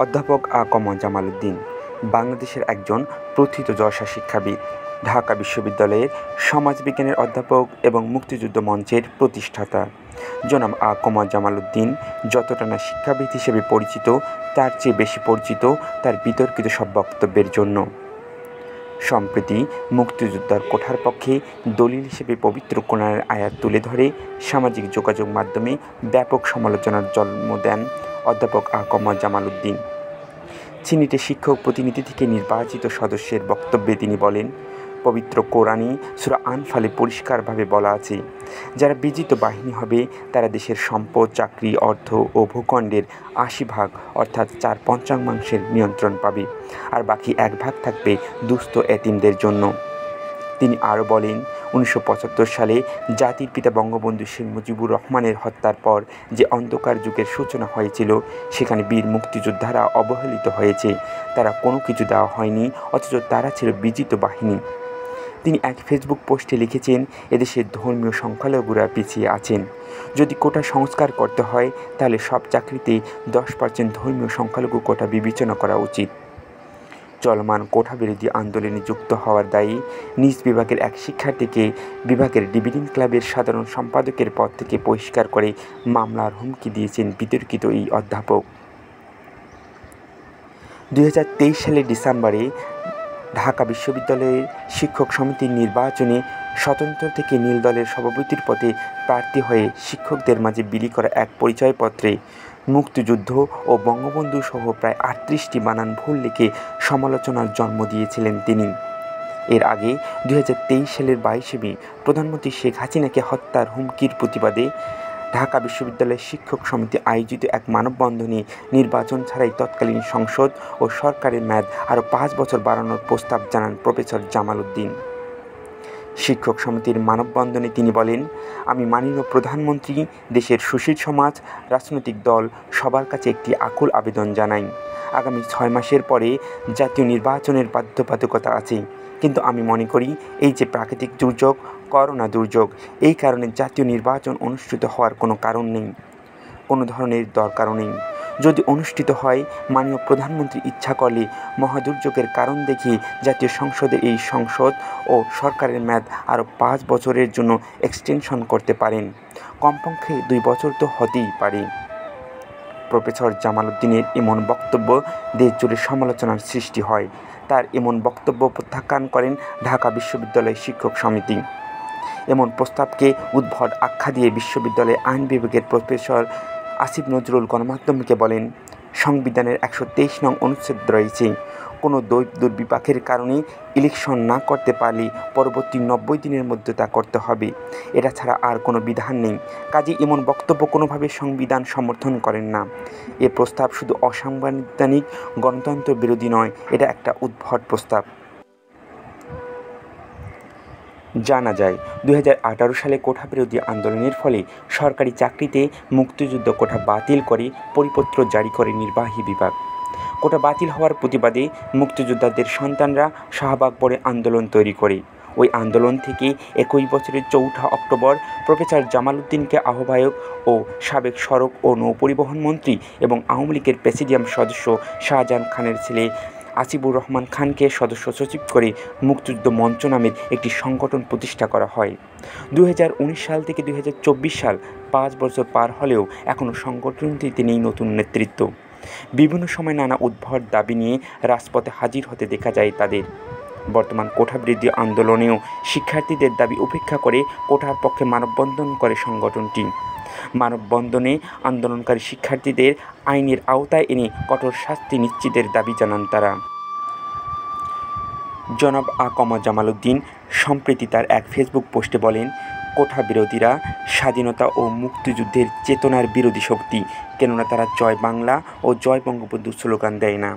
অধ্যাপক জামাল উদ্দিন বাংলাদেশের একজন প্রথিতযশা শিক্ষাবিদ, ঢাকা বিশ্ববিদ্যালয়ের সমাজবিজ্ঞানের অধ্যাপক এবং মুক্তিযুদ্ধ মঞ্চের প্রতিষ্ঠাতা। জনাব জামাল উদ্দিন যতটা না শিক্ষাবিদ হিসেবে পরিচিত, তার চেয়ে বেশি পরিচিত তার বিতর্কিত সব বক্তব্যের জন্য। সম্প্রতি মুক্তিযোদ্ধার কোঠার পক্ষে দলিল হিসেবে পবিত্র কোরআনের আয়াত তুলে ধরে সামাজিক যোগাযোগ মাধ্যমে ব্যাপক সমালোচনার জন্ম দেন অধ্যাপক জামাল উদ্দিন। সিনেটে শিক্ষক প্রতিনিধি থেকে নির্বাচিত সদস্যের বক্তব্যে তিনি বলেন, পবিত্র কোরআনে সূরা আনফালে পরিষ্কারভাবে বলা আছে, যারা বিজিত বাহিনী হবে তারা দেশের সম্পদ, চাকরি, অর্থ ও ভূখণ্ডের ৮০% অর্থাৎ ৪/৫ নিয়ন্ত্রণ পাবে, আর বাকি 1% থাকবে দুস্থ এতিমদের জন্য। তিনি আরও বলেন, ১৯৭৫ সালে জাতির পিতা বঙ্গবন্ধু শেখ মুজিবুর রহমানের হত্যার পর যে অন্ধকার যুগের সূচনা হয়েছিল, সেখানে বীর মুক্তিযোদ্ধারা অবহেলিত হয়েছে, তারা কোনো কিছু দেওয়া হয়নি, অথচ তারা ছিল বিজিত বাহিনী। তিনি এক ফেসবুক পোস্টে লিখেছেন, এদেশের ধর্মীয় সংখ্যালঘুরা পিছিয়ে আছেন। যদি কোটা সংস্কার করতে হয় তাহলে সব চাকরিতে 10% ধর্মীয় সংখ্যালঘু কোটা বিবেচনা করা উচিত। চলমান কোটা বিরোধী আন্দোলনে যুক্ত হওয়ার দায়ে নিজ বিভাগের এক শিক্ষার্থীকে বিভাগের ডিবেটিং ক্লাবের সাধারণ সম্পাদকের পদ থেকে বহিষ্কার করে মামলার হুমকি দিয়েছেন বিতর্কিত এই অধ্যাপক। ২০২৩ সালের ডিসেম্বরে ঢাকা বিশ্ববিদ্যালয়ের শিক্ষক সমিতির নির্বাচনে স্বতন্ত্র থেকে নীল দলের সভাপতির পদে প্রার্থী হয়ে শিক্ষকদের মাঝে বিলি করা এক পরিচয়পত্রে মুক্তিযুদ্ধ ও বঙ্গবন্ধু সহ প্রায় ৩৮টি বানান ভুল লিখে সমালোচনার জন্ম দিয়েছিলেন তিনি। এর আগে ২০২৩ সালের ২২শে মে প্রধানমন্ত্রী শেখ হাসিনাকে হত্যার হুমকির প্রতিবাদে ঢাকা বিশ্ববিদ্যালয়ের শিক্ষক সমিতি আয়োজিত এক মানববন্ধনে নির্বাচন ছাড়াই তৎকালীন সংসদ ও সরকারের মেয়াদ আরও 5 বছর বাড়ানোর প্রস্তাব জানান প্রফেসর জামাল উদ্দিন। শিক্ষক সমিতির মানববন্ধনে তিনি বলেন, আমি মাননীয় প্রধানমন্ত্রী, দেশের সুশীল সমাজ, রাজনৈতিক দল সবার কাছে একটি আকুল আবেদন জানাই। আগামী 6 মাসের পরে জাতীয় নির্বাচনের বাধ্যবাধকতা আছে, কিন্তু আমি মনে করি এই যে প্রাকৃতিক দুর্যোগ, করোনা দুর্যোগ, এই কারণে জাতীয় নির্বাচন অনুষ্ঠিত হওয়ার কোনো কারণ নেই, কোনো ধরনের দরকারও নেই। যদি অনুষ্ঠিত হয়, মাননীয় প্রধানমন্ত্রী ইচ্ছা করলে মহাদুর্যোগের কারণ দেখিয়ে জাতীয় সংসদের এই সংসদ ও সরকারের মেয়াদ আরও 5 বছরের জন্য এক্সটেনশন করতে পারেন। কমপক্ষে 2 বছর তো হতেই পারে। প্রফেসর জামাল উদ্দিনের এমন বক্তব্য দেশজুড়ে সমালোচনার সৃষ্টি হয়। তার এমন বক্তব্য প্রত্যাখ্যান করেন ঢাকা বিশ্ববিদ্যালয়ের শিক্ষক সমিতি। এমন প্রস্তাবকে উদ্ভট আখ্যা দিয়ে বিশ্ববিদ্যালয়ের আইন বিভাগের প্রফেসর আসিফ নজরুল গণমাধ্যমকে বলেন, সংবিধানের 123 নং অনুচ্ছেদ রয়েছে, কোনো দুর্বিপাকের কারণে ইলেকশন না করতে পারলে পরবর্তী 90 দিনের মধ্যে তা করতে হবে। এটা ছাড়া আর কোনো বিধান নেই। কাজে এমন বক্তব্য কোনোভাবে সংবিধান সমর্থন করেন না। এ প্রস্তাব শুধু অসাংবিধানিক, গণতন্ত্র বিরোধী নয়, এটা একটা উদ্ভট প্রস্তাব। জানা যায়, 2018 সালে কোটা বিরোধী আন্দোলনের ফলে সরকারি চাকরিতে মুক্তিযুদ্ধ কোটা বাতিল করে পরিপত্র জারি করে নির্বাহী বিভাগ। কোটা বাতিল হওয়ার প্রতিবাদে মুক্তিযোদ্ধাদের সন্তানরা শাহবাগ মোড়ে আন্দোলন তৈরি করে। ওই আন্দোলন থেকে একই বছরের 4 অক্টোবর প্রফেসর জামাল উদ্দিনকে আহ্বায়ক ও সাবেক সড়ক ও নৌপরিবহন মন্ত্রী এবং আওয়ামী লীগের প্রেসিডিয়াম সদস্য শাহজাহান খানের ছেলে আসিফুর রহমান খানকে সদস্য সচিব করে মুক্তিযুদ্ধ মঞ্চ নামের একটি সংগঠন প্রতিষ্ঠা করা হয়। 2019 সাল থেকে 2024 সাল 5 বছর পার হলেও এখনও সংগঠনটিতে নেই নতুন নেতৃত্ব। বিভিন্ন সময় নানা উদ্ভট দাবি নিয়ে রাজপথে হাজির হতে দেখা যায় তাদের। বর্তমান কোটা বিরোধী আন্দোলনেও শিক্ষার্থীদের দাবি উপেক্ষা করে কোটার পক্ষে মানববন্ধন করে সংগঠনটি। মানববন্ধনে আন্দোলনকারী শিক্ষার্থীদের আইনের আওতায় এনে কঠোর শাস্তি নিশ্চিতের দাবি জানান তারা। জনাব জামাল উদ্দিন সম্প্রতি তার এক ফেসবুক পোস্টে বলেন, কোটা বিরোধীরা স্বাধীনতা ও মুক্তিযুদ্ধের চেতনার বিরোধী শক্তি, কেননা তারা জয় বাংলা ও জয় বঙ্গবন্ধু স্লোগান দেয় না।